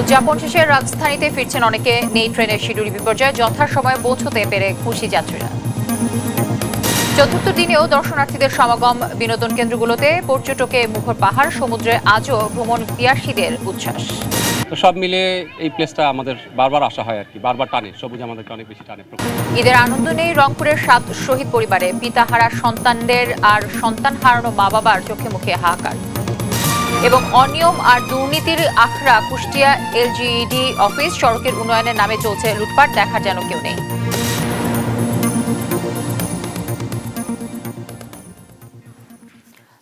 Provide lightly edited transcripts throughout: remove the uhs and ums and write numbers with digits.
উদযাপন শেষে রাজধানীতে ফিরছেন অনেকে, নেই ট্রেনের শিডিউল বিপর্যয়ে যথাসময়ে পৌঁছতে পেরে খুশি যাত্রীরা। চতুর্থ দিনেও দর্শনার্থীদের সমাগম বিনোদন কেন্দ্রগুলোতে, পর্যটকে মুখর পাহাড়, সমুদ্রে আজও ভ্রমণ পিয়াসীদের উচ্ছ্বাস। তো সব মিলিয়ে এই প্লেসটা আমাদের বারবার আসা হয় আর কি, বারবার টানে, সবুজ আমাদেরকে অনেক বেশি টানে। ঈদের আনন্দ নেই রংপুরের 7 শহীদ পরিবারে, পিতাহারা সন্তানদের আর সন্তান হারানো মা বাবার চোখে মুখে হাহাকার। এবং অনিয়ম আর দুর্নীতির আখড়া কুষ্টিয়া এলজিইডি অফিস, সড়কের উন্নয়নের নামে চলছে লুটপাট, দেখার যেন কেউ নেই।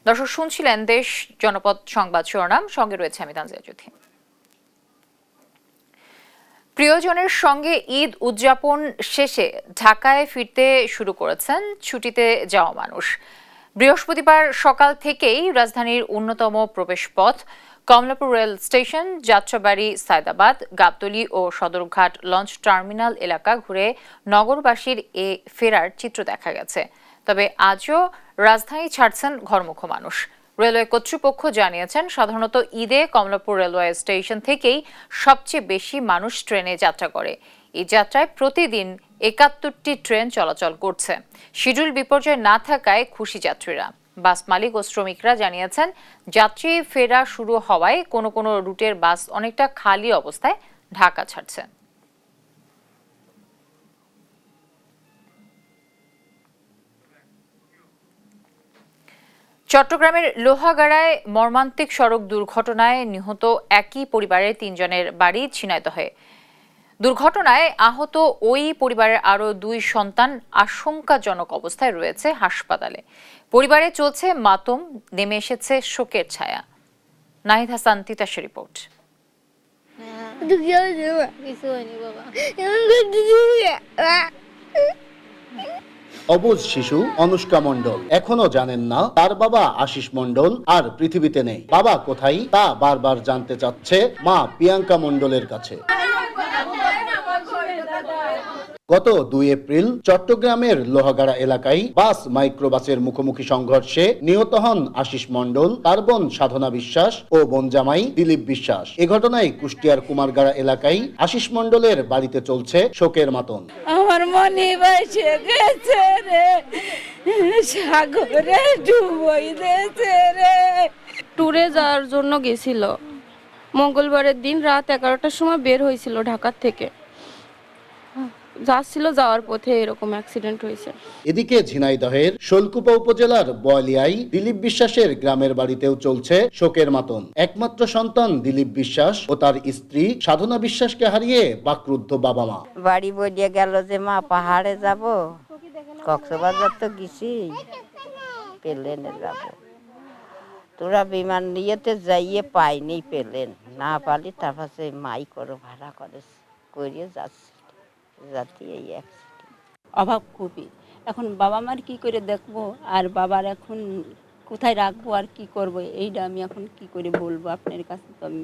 দর্শক শুনছিলেন দেশ জনপদ সংবাদ শিরোনাম, সঙ্গে রয়েছে আমি তানজিয়া জ্যোতি। প্রিয়জনের সঙ্গে ঈদ উদযাপন শেষে ঢাকায় ফিরতে শুরু করেছেন ছুটিতে যাওয়া মানুষ। বৃহস্পতিবার সকাল থেকেই রাজধানীর অন্যতম প্রবেশপথ কমলাপুর রেল স্টেশন, যাত্রাবাড়ি, সায়দাবাদ, গাবতলী ও সদরঘাট লঞ্চ টার্মিনাল এলাকা ঘুরে নগরবাসীর এ ফেরার চিত্র দেখা গেছে। তবে আজও রাজধানী ছাড়ছেন ঘরমুখো মানুষ। রেলওয়ে কর্তৃপক্ষ জানিয়েছেন, সাধারণত ঈদে কমলাপুর রেলওয়ে স্টেশন থেকেই সবচেয়ে বেশি মানুষ ট্রেনে যাত্রা করে। এই যাত্রায় প্রতিদিন ৭১টি ট্রেন চলাচল করছে। শিডিউল বিপর্যয় না থাকায় খুশি যাত্রীরা। বাস মালিক ও শ্রমিকরা জানিয়েছেন, যাত্রী ফেরা শুরু হওয়ায় কোনো কোনো রুটের বাস অনেকটা খালি অবস্থায় ঢাকা ছাড়ছে। চট্টগ্রামের লোহাগাড়ায় মর্মান্তিক সড়ক দুর্ঘটনায় নিহত একই পরিবারের ৩ জনের বাড়ি ঝিনাইদহে। দুর্ঘটনায় আহত ওই পরিবারের আরও 2 সন্তান আশঙ্কাজনক অবস্থায় রয়েছে হাসপাতালে। পরিবারে চলছে মাতম, নেমে এসেছে শোকের ছায়া। নাহিদ হাসান তিতাসের রিপোর্ট। অবুঝ শিশু অনুষ্কা মণ্ডল এখনো জানেন না তার বাবা আশিস মণ্ডল আর পৃথিবীতে নেই। বাবা কোথায় তা বারবার জানতে চাচ্ছে মা প্রিয়াঙ্কা মণ্ডলের কাছে। গত 2 এপ্রিল চট্টগ্রামের লোহাগাড়া এলাকায় বাস মাইক্রোবাসের মুখোমুখি সংঘর্ষে নিহত হন আশিস মণ্ডল, তার বোন সাধনা বিশ্বাস ও বোন জামাই দিলীপ বিশ্বাস। এ ঘটনায় কুষ্টিয়ার কুমারগাড়া এলাকায় আশিস মণ্ডলের বাড়িতে চলছে শোকের মাতম। আমার মনে বসে গেছে রে, সাগরে ডুবই দিয়েছে রে। ট্যুরে যাওয়ার জন্য গেছিল। মঙ্গলবারের দিন রাত 11টার সময় বের হয়েছিল ঢাকার থেকে। যাচ্ছিল, যাওয়ার পথে এরকম অ্যাক্সিডেন্ট হয়েছে। এদিকে ঝিনাইদহের শৈলকুপা উপজেলার বয়লিয়ায় দিলীপ বিশ্বাসের গ্রামের বাড়িতেও চলছে শোকের মাতম। একমাত্র সন্তান দিলীপ বিশ্বাস ও তার স্ত্রী সাধনা বিশ্বাসকে হারিয়ে বাকরুদ্ধ বাবা মা। বাড়ি বলিয়ে গেল যে মা পাহাড়ে যাব, কক্সবাজার তো গেছি, প্লেনে যাব। তোরা বিমান নিয়েতে যাইয়ে পাইনি, প্লেন না পালি, তারপর সেই মাই করো ভাড়া করিয়ে যাচ্ছে। অভাব খুবই। এখন বাবা মার কি করে দেখবো, আর বাবার এখন কোথায় রাখবো আর কি করব, এইটা আমি এখন কি করে বলবো আপনার কাছে, তো আমি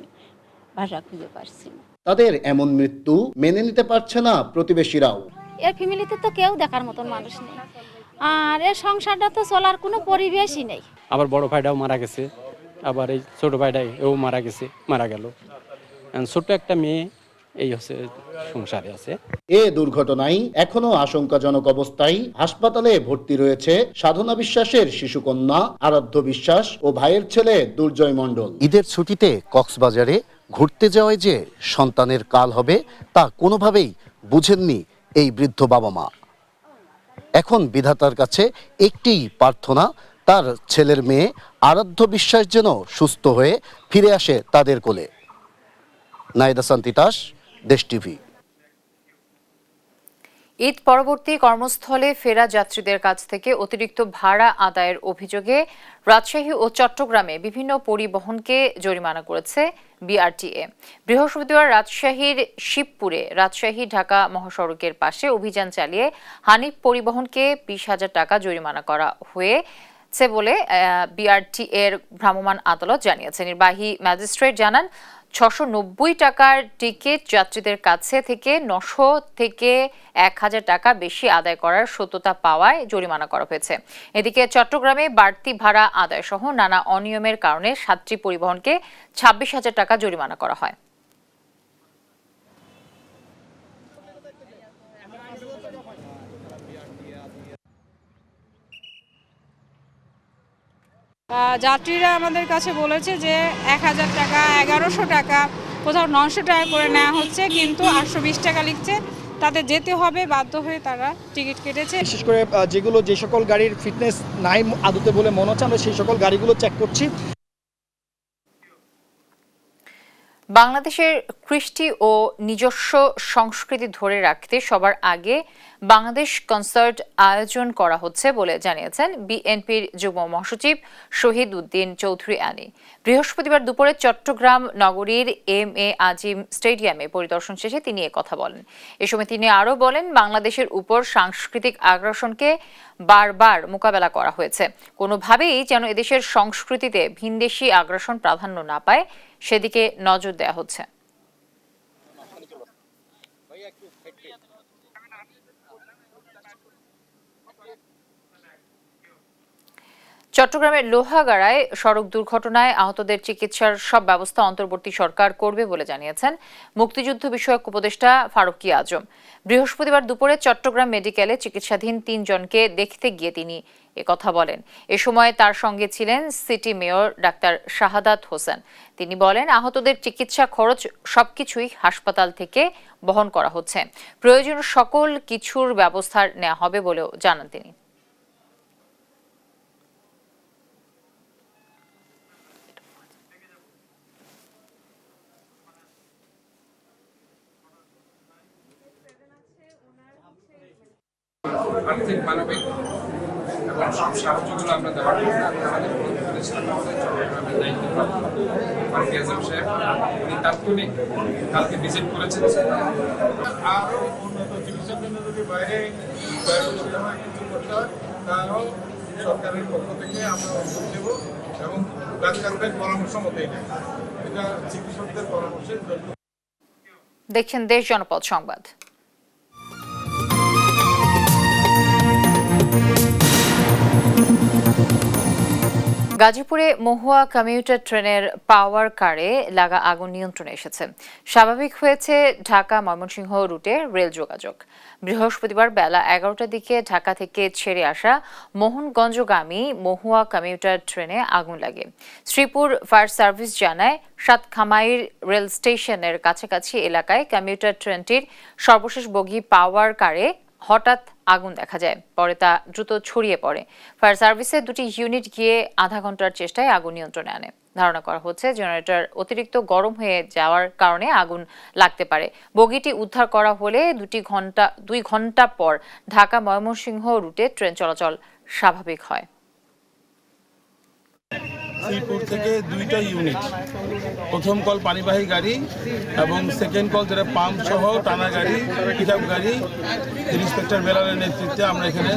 ভাষা খুঁজে পারছি না। তাদের এমন মৃত্যু মেনে নিতে পারছে না প্রতিবেশীরাও। এর ফ্যামিলিতে তো কেউ দেখার মতন মানুষ নেই, আর এর সংসারটা তো চলার কোনো পরিবেশই নেই। আবার বড় ভাইটাও মারা গেছে, আবার এই ছোট ভাইটাও মারা গেল। ছোট্ট একটা মেয়ে এই হচ্ছে সংসারে আছে। এ দুর্ঘটনায় এখনো আশঙ্কাজনক অবস্থায় হাসপাতালে ভর্তি রয়েছে সাধনা বিশ্বাসের শিশুকন্যা আরাধ্য বিশ্বাস ও ভাইয়ের ছেলে দুর্জয় মণ্ডল। ঈদের ছুটিতে কক্সবাজারে ঘুরতে যাওয়ায় যে সন্তানের কাল হবে তা কোনোভাবেই বুঝেননি এই বৃদ্ধ বাবা মা। এখন বিধাতার কাছে একটি প্রার্থনা, তার ছেলের মেয়ে আরাধ্য বিশ্বাস যেন সুস্থ হয়ে ফিরে আসে তাদের কোলে। নাহিদ হাসান তিতাস, দেশ টিভি। ঈদ পরবর্তী কর্মস্থলে ফেরা যাত্রীদের কাছ থেকে অতিরিক্ত ভাড়া আদায়ের অভিযোগে রাজশাহী ও চট্টগ্রামে বিভিন্ন পরিবহনকে জরিমানা করেছে বিআরটিএ। বৃহস্পতিবার রাজশাহীর শিবপুরে রাজশাহী ঢাকা মহাসড়কের পাশে অভিযান চালিয়ে হানিফ পরিবহনকে 20,000 টাকা জরিমানা করা হয়েছে বলে বিআরটিএর ভ্রাম্যমাণ আদালত জানিয়েছে। নির্বাহী ম্যাজিস্ট্রেট জানান, 690 টাকার টিকিট যাত্রীদের কাছে থেকে 900 থেকে 1000 টাকা বেশি আদায় করার সত্যতা পাওয়ায় জরিমানা করা হয়েছে। এদিকে চট্টগ্রামে বাড়তি ভাড়া আদায় সহ নানা অনিয়মের কারণে 7টি পরিবহনকে 26,000 টাকা জরিমানা করা হয়। যাত্রীরা আমাদের কাছে বলেছে যে 1000 টাকা, 1100 টাকা, কোথাও 900 টাকা করে নেওয়া হচ্ছে, কিন্তু 820 টাকা লিখছে। তাদের যেতে হবে, বাধ্য হয়ে তারা টিকিট কেটেছে। বিশেষ করে যে সকল গাড়ির ফিটনেস নাই আদতে বলে মনে হচ্ছে, আমরা সেই সকল গাড়িগুলো চেক করছি। বাংলাদেশের কৃষ্টি ও নিজস্ব সংস্কৃতি ধরে রাখতে সবার আগে বাংলাদেশ কনসার্ট আয়োজন করা হচ্ছে বলে জানিয়েছেন বিএনপির যুগ্ম মহাসচিব শহীদ উদ্দিন চৌধুরী আলী। বৃহস্পতিবার দুপুরে চট্টগ্রাম নগরীর এম.এ. আজিম স্টেডিয়ামে পরিদর্শন শেষে তিনি একথা বলেন। এ সময় তিনি আরও বলেন, বাংলাদেশের উপর সাংস্কৃতিক আগ্রাসনকে বারবার মোকাবেলা করা হয়েছে। কোনোভাবেই যেন এদেশের সংস্কৃতিতে ভিনদেশি আগ্রাসন প্রাধান্য না পায় সেদিকে নজর দেওয়া হচ্ছে। চট্টগ্রামের লোহাগাড়ায় সড়ক দুর্ঘটনায় আহতদের চিকিৎসার সব ব্যবস্থা অন্তর্বর্তী সরকার করবে বলে জানিয়েছেন মুক্তিযুদ্ধ বিষয়ক উপদেষ্টা ফারুকী আজম। বৃহস্পতিবার দুপুরে চট্টগ্রাম মেডিকেলে চিকিৎসাধীন 3 জনকে দেখতে গিয়ে তিনি একথা বলেন। এ সময় তার সঙ্গে ছিলেন city mayor doctor Shahadat Hossain. তিনি বলেন, আহতদের চিকিৎসা খরচ সবকিছুই হাসপাতাল থেকে বহন করা হচ্ছে। প্রয়োজনীয় সকল কিছুর ব্যবস্থা নেওয়া হবে বলেও জানান তিনি। আর্থিক, মানবিক এবং সব সাহায্যগুলো আমরা দেওয়ার জন্য আমাদের অনুরোধ করেছিলাম আমাদের চট্টগ্রামের দায়িত্ব ফারুকী আজম সাহেব। উনি তাৎক্ষণিক কালকে ভিজিট করেছেন। আরও উন্নত চিকিৎসার জন্য যদি বাইরে কিছু করতে হয়, তারও সরকারের পক্ষ থেকে আমরা অনুরোধ দেব এবং ডাক্তারদের পরামর্শ মতেই নেই, এটা চিকিৎসকদের পরামর্শের জন্য। দেখছেন দেশ জনপদ সংবাদ। গাজীপুরে মহুয়া কমিউটার ট্রেনের পাওয়ার কারে লাগা আগুন নিয়ন্ত্রণে এসেছে। স্বাভাবিক হয়েছে ঢাকা ময়মনসিংহ রুটে রেল যোগাযোগ। বৃহস্পতিবার বেলা 11টার দিকে ঢাকা থেকে ছেড়ে আসা মোহনগঞ্জগামী মহুয়া কমিউটার ট্রেনে আগুন লাগে। শ্রীপুর ফায়ার সার্ভিস জানায়, সাতখামাইর রেল স্টেশনের কাছাকাছি এলাকায় কমিউটার ট্রেনটির সর্বশেষ বগি পাওয়ার কারে হঠাৎ আগুন দেখা যায়। পরে তা দ্রুত ছড়িয়ে পড়ে। ফায়ার সার্ভিসের 2টি ইউনিট গিয়ে আধা ঘন্টার চেষ্টায় আগুন নিয়ন্ত্রণে আনে। ধারণা করা হচ্ছে জেনারেটর অতিরিক্ত গরম হয়ে যাওয়ার কারণে আগুন লাগতে পারে। বগিটি উদ্ধার করা হলে 2 ঘন্টা পর ঢাকা ময়মনসিংহ রুটে ট্রেন চলাচল স্বাভাবিক হয়। শ্রীপুর থেকে 2টা ইউনিট, প্রথম কল পানিবাহী গাড়ি এবং সেকেন্ড কল যেটা পাম্প সহ টানা গাড়ি, পিকআপ গাড়ি, ইন্সপেক্টর বেলালের নেতৃত্বে আমরা এখানে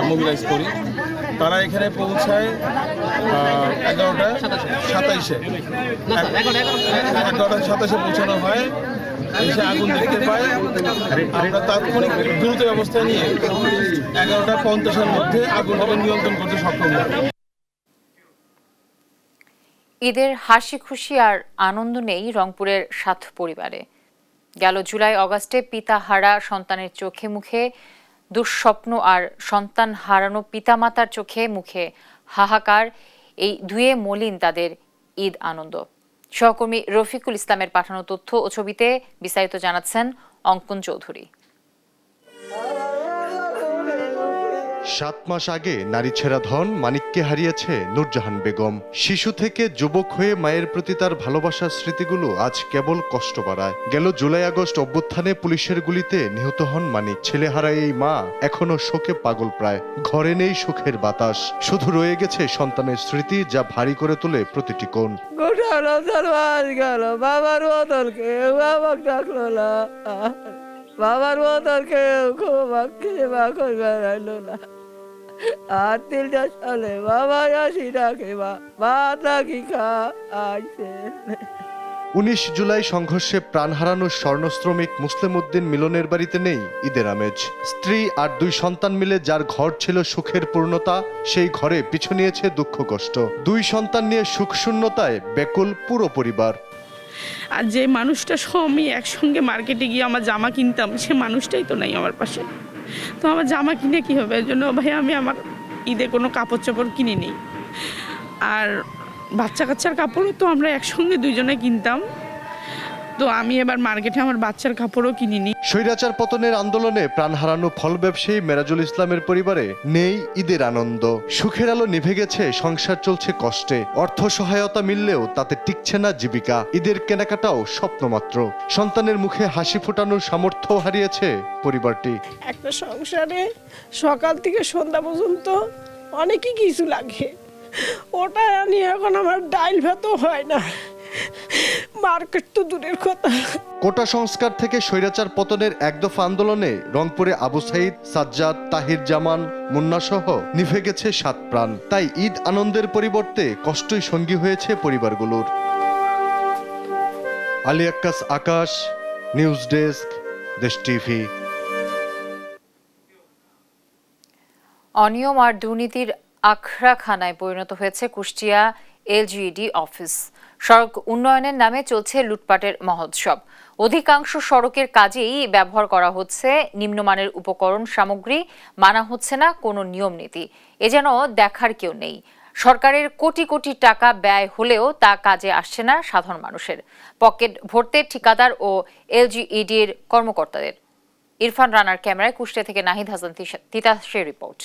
মোবিলাইজ করি। তারা এখানে পৌঁছায় 11:27 পৌঁছানো হয়। এসে আগুন দেখতে পাই, আমরা তাৎক্ষণিক দ্রুত ব্যবস্থা নিয়ে 11:50-এর মধ্যে আগুনটাকে নিয়ন্ত্রণ করতে সক্ষম হয়। ঈদের হাসি খুশি আর আনন্দ নেই রংপুরের 7 পরিবারে। গেল জুলাই অগাস্টে পিতা হারা সন্তানের চোখে মুখে দুঃস্বপ্ন আর সন্তান হারানো পিতামাতার চোখে মুখে হাহাকার, এই ধুয়ে মলিন তাদের ঈদ আনন্দ। সহকর্মী রফিকুল ইসলামের পাঠানো তথ্য ও ছবিতে বিস্তারিত জানাচ্ছেন অঙ্কন চৌধুরী। 7 মাস আগে নারী ছেঁড়া ধন মানিককে হারিয়েছে নূরজাহান বেগম। শিশু থেকে যুবক হয়ে মায়ের প্রতি তার ভালোবাসার স্মৃতিগুলো আজ কেবল কষ্ট বাড়ায়। গেল জুলাই আগস্ট অভ্যুত্থানে পুলিশের গুলিতে নিহত হন মানিক। ছেলেহারা এই মা এখনো শোকে পাগল প্রায়। ঘরে নেই সুখের বাতাস, শুধু রয়ে গেছে সন্তানের স্মৃতি, যা ভারী করে তোলে প্রতিটি কোণ। বাবার মতন কেউ আমাকে ডাকলো না, বাবার মতন কেউ বেড়াইলো না। আর 3টা সালে বাবা আসি ডাকে, মা নাকি খা আইছে। 19 জুলাই সংঘর্ষে প্রাণ হারানো স্বর্ণ শ্রমিক মুসলিম উদ্দিন মিলনের বাড়িতে নেই ঈদের আমেজ। স্ত্রী আর 2 সন্তান মিলে যার ঘর ছিল সুখের পূর্ণতা, সেই ঘরে পিছু নিয়েছে দুঃখ কষ্ট। 2 সন্তান নিয়ে সুখ শূন্যতায় বেকুল পুরো পরিবার। আর যে মানুষটা আমি একসঙ্গে মার্কেটে গিয়ে আমার জামা কিনতাম, সে মানুষটাই তো নাই আমার পাশে। তো আমার জামা কিনে কী হবে? এর জন্য ভাই আমি আমার ঈদে কোনো কাপড় চোপড় কিনে নিই। আর বাচ্চা কাচ্চার কাপড়ও তো আমরা একসঙ্গে দুইজনে কিনতাম, তো আমি এবার মার্কেটে আমার বাচ্চার কাপড়ও কিনিনি। স্বৈরাচার পতনের আন্দোলনে প্রাণ হারানো ফল ব্যবসায়ী মেরাজুল ইসলামের পরিবারে নেই ঈদের আনন্দ। সুখের আলো নিভে গেছে, সংসার চলছে কষ্টে। অর্থ সহায়তা মিললেও তাতে টিকছে না জীবিকা। ঈদের কেনাকাটাও স্বপ্নমাত্র। সন্তানের মুখে হাসি ফোটানোর সামর্থ্য হারিয়েছে পরিবারটি। একটা সংসারে সকাল থেকে সন্ধ্যা পর্যন্ত অনেকই কিছু লাগে, ওটা আনি এখন আমার ডাইল ভাতও হয় না, মার্কেট তো দূরের কথা। কোটা সংস্কার থেকে স্বৈরাচার পতনের একদফা আন্দোলনে রংপুরে আবু সাইদ, সাজ্জাদ, তাহির জামান, মুন্না সহ নিভে গেছে 7 প্রাণ। তাই ঈদ আনন্দের পরিবর্তে কষ্টই সঙ্গী হয়েছে পরিবারগুলোর। আলী আক্কাস, আকাশ, নিউজ ডেস্ক, দেশ টিভি। অনিয়ম আর দুর্নীতির আখড়াখানায় পরিণত হয়েছে কুষ্টিয়া এলজিইডি অফিস। সড়ক উন্নয়নের নামে চলছে লুটপাটের মহোৎসব। অধিকাংশ সড়কের কাজেই ব্যবহার করা হচ্ছে নিম্নমানের উপকরণ সামগ্রী, মানা হচ্ছে না কোনো নিয়ম নীতি। এ যেন দেখার কেউ নেই। সরকারের কোটি কোটি টাকা ব্যয় হলেও তা কাজে আসছে না সাধারণ মানুষের। পকেট ভরতে ঠিকাদার ও এলজিইডির কর্মকর্তাদের। ইরফান রানার ক্যামেরায় কুষ্টিয়া থেকে নাহিদ হাসান তিতাসের রিপোর্ট।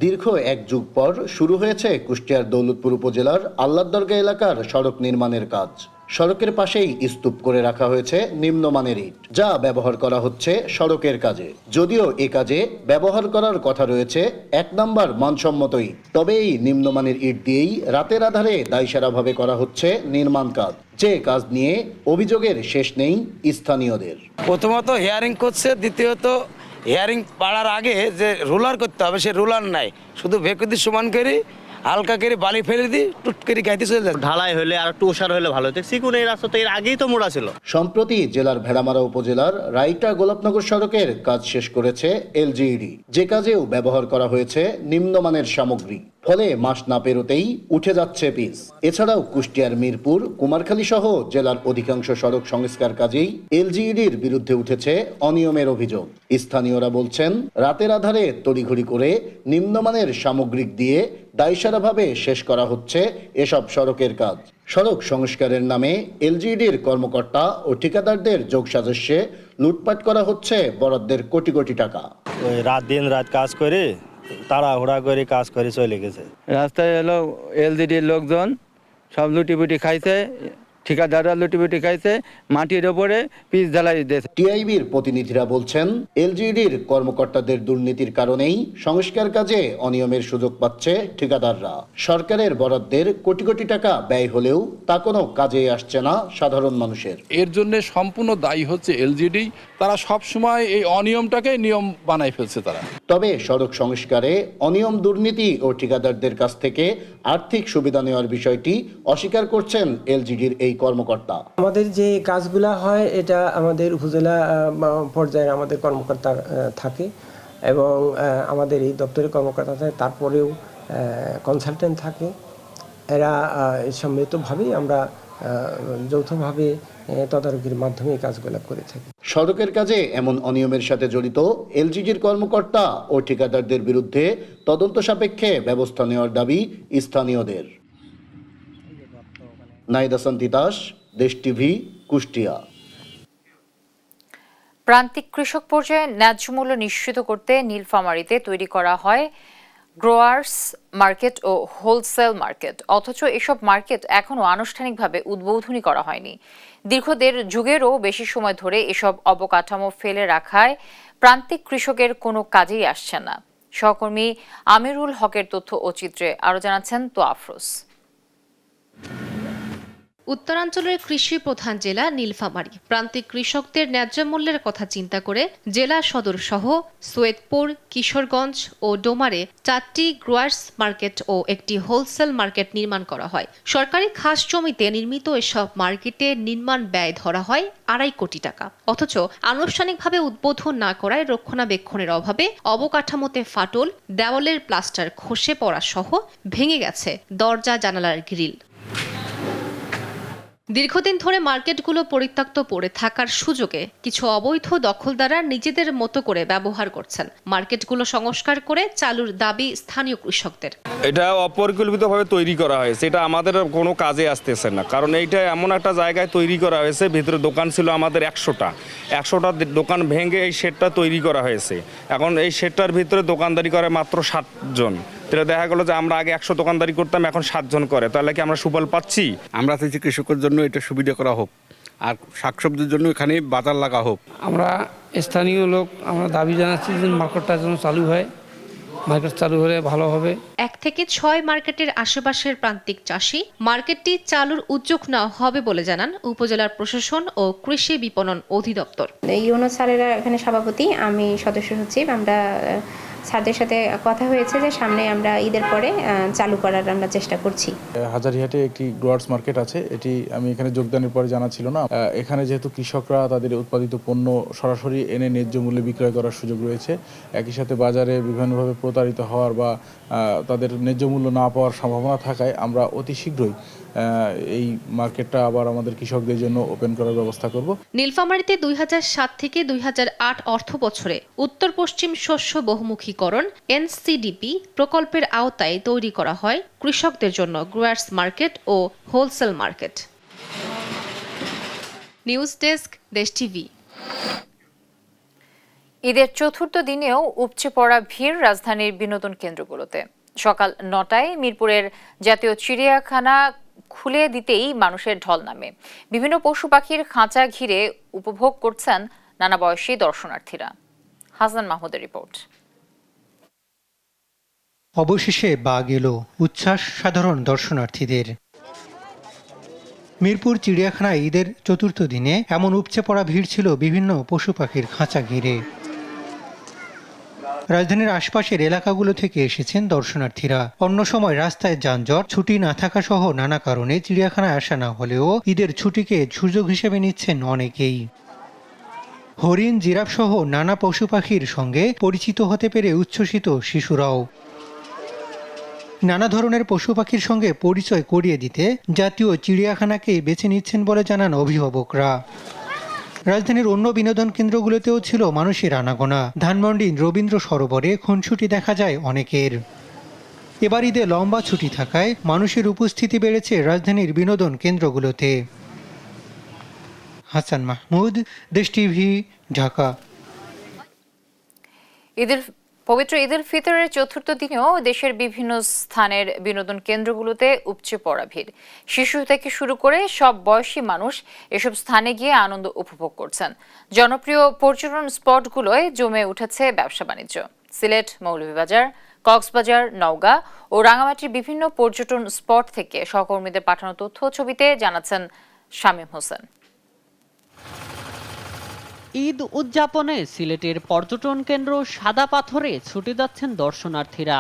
দীর্ঘ এক যুগ পর শুরু হয়েছে কুষ্টিয়ার দৌলতপুর উপজেলার আল্লাহদরগা এলাকার সড়ক নির্মাণের কাজ। সড়কের পাশেই স্তূপ করে রাখা হয়েছে নিম্নমানের ইট, যা ব্যবহার করা হচ্ছে সড়কের কাজে। যদিও এ কাজে ব্যবহার করার কথা রয়েছে 1 নম্বর মানসম্মত ইট, তবে এই নিম্নমানের ইট দিয়েই রাতের আধারে দায়সারাভাবে করা হচ্ছে নির্মাণ কাজ। যে কাজ নিয়ে অভিযোগের শেষ নেই স্থানীয়দের। প্রথমত হেয়ারিং করছে, দ্বিতীয়ত হেয়ারিং পাড়ার আগে যে রোলার করতে হবে সে রোলার নাই, শুধু ভেকুদি সমান করে হালকা করে বালি ফেলে দিই, টুট করে গাইতে চলে যায়। ঢালাই হলে আর একটু ওষার হলে ভালো হতো। সিকুন এই রাস্তা তো এর আগেই তো মোড়া ছিল। সম্প্রতি জেলার ভেড়ামারা উপজেলার রাইটা গোলাপনগর সড়কের কাজ শেষ করেছে এলজিইডি, যে কাজেও ব্যবহার করা হয়েছে নিম্নমানের সামগ্রী। ফলে মাস না পেরোতেই উঠে যাচ্ছে পিচ। এছাড়াও কুষ্টিয়ার মিরপুর, কুমারখালী সহ জেলার অধিকাংশ সড়ক সংস্কার কাজেই এলজিইডির বিরুদ্ধে উঠেছে অনিয়মের অভিযোগ। স্থানীয়রা বলছেন, রাতের আধারে তড়িঘড়ি করে নিম্নমানের সামগ্রিক দিয়ে দায়সারাভাবে শেষ করা হচ্ছে এসব সড়কের কাজ। সড়ক সংস্কারের নামে এলজিইডির কর্মকর্তা ও ঠিকাদারদের যোগসাজস্যে লুটপাট করা হচ্ছে বরাদ্দের কোটি কোটি টাকা। রাত দিন রাত কাজ করে তাড়াহুড়া করে কাজ করে চলে গেছে। রাস্তায় এলো এলজিডির লোকজন সব লুটিপুটি খাইছে, ঠিকাদাররা লুটিপুটি খাইছে, মাটির ওপরে পিচ ঢালাই দিয়েছে। টিআইবির প্রতিনিধিরা বলছেন, এলজিইডির কর্মকর্তাদের দুর্নীতির কারণেই সংস্কার কাজে অনিয়মের সুযোগ পাচ্ছে ঠিকাদাররা। সরকারের বরাদ্দের কোটি কোটি টাকা ব্যয় হলেও তা কোনো কাজে আসছে না সাধারণ মানুষের। এর জন্য সম্পূর্ণ দায়ী হচ্ছে এলজিডি। তারা সব সময় এই অনিয়মটাকে নিয়ম বানাই ফেলছে তারা। তবে সড়ক সংস্কারে অনিয়ম, দুর্নীতি ও ঠিকাদারদের কাছ থেকে আর্থিক সুবিধা নেওয়ার বিষয়টি অস্বীকার করছেন এলজিডির এই কর্মকর্তা। আমাদের যে কাজগুলা হয় এটা আমাদের উপজেলা পর্যায়ে আমাদের কর্মকর্তা থাকে এবং আমাদের এই দপ্তরের কর্মকর্তা থাকে, তারপরেও কনসালটেন্ট থাকে। এরা সম্মিলিতভাবেই আমরা যৌথভাবে তদারকির মাধ্যমে এই কাজগুলো করে থাকি। সড়কের কাজে এমন অনিয়মের সাথে জড়িত এলজিডির কর্মকর্তা ও ঠিকাদারদের বিরুদ্ধে তদন্ত সাপেক্ষে ব্যবস্থা নেওয়ার দাবি স্থানীয়দের। নাহিদ হাসান তিতাস, দেশ টিভি, কুষ্টিয়া। প্রান্তিক কৃষক পর্যায়ে ন্যায্য মূল্য নিশ্চিত করতে নীলফামারীতে তৈরি করা হয় গ্রোয়ার্স মার্কেট ও হোলসেল মার্কেট। অথচ এসব মার্কেট এখনও আনুষ্ঠানিকভাবে উদ্বোধনী করা হয়নি। দীর্ঘ 1.5 যুগেরও বেশি সময় ধরে এসব অবকাঠামো ফেলে রাখায় প্রান্তিক কৃষকের কোনো কাজেই আসছে না। সহকর্মী আমিরুল হকের তথ্য ও চিত্রে আরও জানাচ্ছেন তো আফরোজ। উত্তরাঞ্চলের কৃষি প্রধান জেলা নীলফামারী। প্রান্তিক কৃষকদের ন্যায্য মূল্যের কথা চিন্তা করে জেলা সদর সহ সৈয়দপুর, কিশোরগঞ্জ ও ডোমারে 4টি গ্রোয়ার্স মার্কেট ও একটি হোলসেল মার্কেট নির্মাণ করা হয়। সরকারি খাস জমিতে নির্মিত এসব মার্কেটে নির্মাণ ব্যয় ধরা হয় 2.5 কোটি টাকা। অথচ আনুষ্ঠানিকভাবে উদ্বোধন না করায় রক্ষণাবেক্ষণের অভাবে অবকাঠামোতে ফাটল, দেওয়ালের প্লাস্টার খসে পড়া সহ ভেঙে গেছে দরজা জানালার গ্রিল। দীর্ঘদিন ধরে মার্কেটগুলো পরিত্যক্ত পড়ে থাকার সুযোগে কিছু অবৈধ দখলদাররা নিজেদের মতো করে ব্যবহার করছেন। মার্কেটগুলো সংস্কার করে চালুর দাবি স্থানীয় কৃষকদের। এটা অপরিকল্পিতভাবে তৈরি করা হয়েছে, এটা আমাদের কোনো কাজে আসতেছে না। কারণ এইটা এমন একটা জায়গায় তৈরি করা হয়েছে, ভিতরে দোকান ছিল আমাদের 100টা দোকান ভেঙে এই শেডটা তৈরি করা হয়েছে। এখন এই শেডটার ভিতরে দোকানদারি করে মাত্র 7 জন। তাহলে দেখা গেল যে আমরা আগে 100 দোকানদারি করতাম, এখন 7 জন করে। তাহলে কি আমরা সুফল পাচ্ছি? আমরা চাইছি কৃষকের জন্য এটা সুবিধা করা হোক, আর শাকসবজির জন্য এখানে বাজার লাগা হোক। আমরা স্থানীয় লোক আমরা দাবি জানাচ্ছি যে মার্কেটটা যেন চালু হয়, মার্কেট চালু হলে ভালো হবে। 1 থেকে 6 মার্কেটের আশেপাশের প্রান্তিক চাষি মার্কেটটি চালুর উদ্যোগ নেওয়া হবে বলে জানান উপজেলার প্রশাসন ও কৃষি বিপণন অধিদপ্তর। ইউনো স্যারেরা এখানে সভাপতি, আমি সদস্য সচিব। আমরা স্যারদের সাথে কথা হয়েছে যে সামনে আমরা ঈদের পরে চালু করার আমরা চেষ্টা করছি। হাজারিহাটে একটি গ্রোয়ার্স মার্কেট আছে, এটি আমি এখানে যোগদানের পরে জানা ছিল না। এখানে যেহেতু কৃষকরা তাদের উৎপাদিত পণ্য সরাসরি এনে ন্যায্য মূল্যে বিক্রয় করার সুযোগ রয়েছে, একই সাথে বাজারে বিভিন্নভাবে প্রতারিত হওয়ার বা তাদের ন্যায্য মূল্য না পাওয়ার সম্ভাবনা থাকায় আমরা অতি শীঘ্রই এই মার্কেটটা আবার আমাদের কৃষকদের জন্য ওপেন করার ব্যবস্থা করব। নীলফামারীতে 2007 থেকে 2008 অর্থ বছরে উত্তর পশ্চিম শস্য বহুমুখীকরণ এনসিডিপি প্রকল্পের আওতায় তৈরি করা হয় কৃষকদের জন্য গ্রোয়ার্স মার্কেট ও হোলসেল মার্কেট। নিউজ ডেস্ক, দেশ টিভি। ঈদের চতুর্থ দিনেও উপচে পড়া ভিড় রাজধানীর বিনোদন কেন্দ্রগুলোতে। সকাল 9টায় মিরপুরের জাতীয় চিড়িয়াখানা খুলে দিতেই মানুষের ঢল নামে। বিভিন্ন পশু পাখির খাঁচা ঘিরে উপভোগ করছেন নানা বয়সী দর্শনার্থীরা। হাসান মাহমুদের রিপোর্ট। অবশেষে বাঘ এলো, উচ্ছ্বাস সাধারণ দর্শনার্থীদের। মিরপুর চিড়িয়াখানায় ঈদের চতুর্থ দিনে এমন উপচে পড়া ভিড় ছিল বিভিন্ন পশু পাখির খাঁচা ঘিরে। রাজধানীর আশপাশের এলাকাগুলো থেকে এসেছেন দর্শনার্থীরা। অন্য সময় রাস্তায় যানজট, ছুটি না থাকা সহ নানা কারণে চিড়িয়াখানায় আসা না হলেও ঈদের ছুটিকে সুযোগ হিসেবে নিচ্ছেন অনেকেই। হরিণ, জিরাফ সহ নানা পশু পাখির সঙ্গে পরিচিত হতে পেরে উচ্ছ্বসিত শিশুরাও। নানা ধরনের পশু পাখির সঙ্গে পরিচয় করিয়ে দিতে জাতীয় চিড়িয়াখানাকেই বেছে নিচ্ছেন বলে জানান অভিভাবকরা। রাজধানীর অন্য বিনোদন কেন্দ্রগুলোতেও ছিল মানুষের আনাগোনা। ধানমন্ডির রবীন্দ্র সরোবরে খুনসুটি দেখা যায় অনেকের। এবার ঈদে লম্বা ছুটি থাকায় মানুষের উপস্থিতি বেড়েছে রাজধানীর বিনোদন কেন্দ্রগুলোতে। হাসান মাহমুদ, দেশ টিভি, ঢাকা। পবিত্র ঈদ উল ফিতরের চতুর্থ দিনেও দেশের বিভিন্ন স্থানের বিনোদন কেন্দ্রগুলোতে উপচে পড়া ভিড়। শিশু থেকে শুরু করে সব বয়সী মানুষ এসব স্থানে গিয়ে আনন্দ উপভোগ করছেন। জনপ্রিয় পর্যটন স্পটগুলোয় জমে উঠেছে ব্যবসা বাণিজ্য। সিলেট, মৌলভীবাজার, কক্সবাজার, নওগাঁ ও রাঙামাটির বিভিন্ন পর্যটন স্পট থেকে সহকর্মীদের পাঠানো তথ্য ছবিতে জানাচ্ছেন শামীম হোসেন। ঈদ উদযাপনে সিলেটের পর্যটন কেন্দ্র সাদা পাথরে ছুটে যাচ্ছেন দর্শনার্থীরা।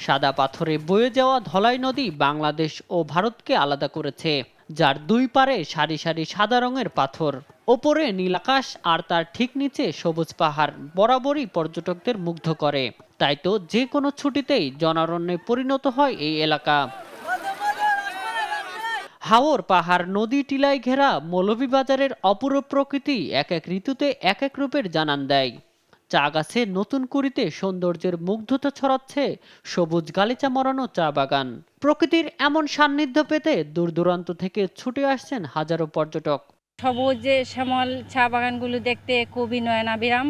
সাদা পাথরে বয়ে যাওয়া ধলাই নদী বাংলাদেশ ও ভারতকে আলাদা করেছে, যার দুই পারে সারি সারি সাদা রঙের পাথর। ওপরে নীল আকাশ আর তার ঠিক নিচে সবুজ পাহাড় বরাবরই পর্যটকদের মুগ্ধ করে। তাই তো যে কোনো ছুটিতেই জনারণ্যে পরিণত হয় এই এলাকা। হাওর, পাহাড়, নদী টিলায় ঘেরা মৌলভীবাজারের অপূর্ব প্রকৃতি এক এক ঋতুতে এক এক রূপের জানান দেয়। চা গাছে নতুন কুড়িতে সৌন্দর্যের মুগ্ধতা ছড়াচ্ছে সবুজ গালিচা মরানো চা বাগান। প্রকৃতির এমন সান্নিধ্য পেতে দূর দূরান্ত থেকে ছুটে আসছেন হাজারো পর্যটক। সবুজ শ্যামল চা বাগানগুলো দেখতে খুবই নয়নাভিরাম,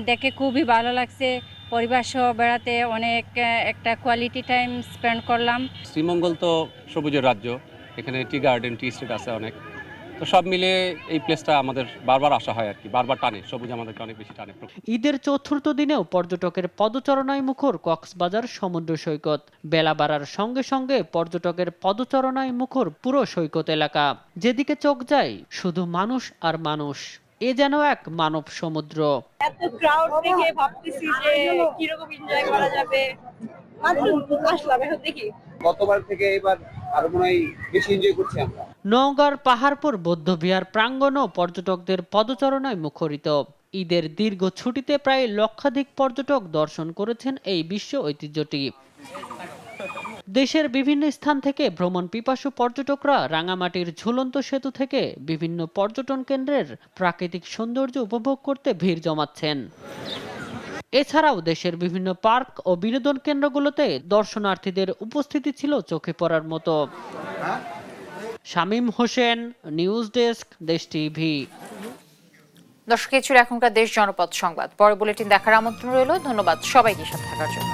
দেখে খুবই ভালো লাগছে। পরিবার সহ বেড়াতে অনেক একটা কোয়ালিটি টাইম স্পেন্ড করলাম। শ্রীমঙ্গল তো সবুজের রাজ্য, এখানে টি গার্ডেন, টি স্টেট আছে অনেক, তো সব মিলে এই প্লেসটা আমাদের বারবার আসা হয় আর কি, বারবার টানে, সবুজ আমাদেরকে অনেক বেশি টানে। ঈদের চতুর্থ দিনেও পর্যটকের পদচারণায় মুখর কক্সবাজার সমুদ্র সৈকত। বেলা বাড়ার সঙ্গে সঙ্গে পর্যটকের পদচারণায় মুখর পুরো সৈকত এলাকা। যেদিকে চোখ যায় শুধু মানুষ আর মানুষ। এ যেন এক মানব সমুদ্র। এত ক্রাউড দেখে ভাবতেছি যে কিরকম এনজয় করা যাবে, আসলাম এখন দেখি। গতবার থেকে এবার আরো মনে হয় বেশি এনজয় করছি আমরা। নওগাঁর পাহাড়পুর বৌদ্ধবিহার প্রাঙ্গণও পর্যটকদের পদচারণায় মুখরিত। ঈদের দীর্ঘ ছুটিতে প্রায় লক্ষাধিক পর্যটক দর্শন করেছেন এই বিশ্ব ঐতিহ্যটি। দেশের বিভিন্ন স্থান থেকে ভ্রমণ পিপাসু পর্যটকরা রাঙামাটির ঝুলন্ত সেতু থেকে বিভিন্ন পর্যটন কেন্দ্রের প্রাকৃতিক সৌন্দর্য উপভোগ করতে ভিড় জমাচ্ছেন। এছাড়াও দেশের বিভিন্ন পার্ক ও বিনোদন কেন্দ্রগুলোতে দর্শনার্থীদের উপস্থিতি ছিল চোখে পড়ার মতো। শামীম হোসেন, নিউজ ডেস্ক, দেশ টিভি। দর্শক, এই ছিল এখনকার দেশ জনপদ সংবাদ। পরে বুলেটিন দেখার আমন্ত্রণ রইল। ধন্যবাদ সবাইকে সাথে থাকার জন্য।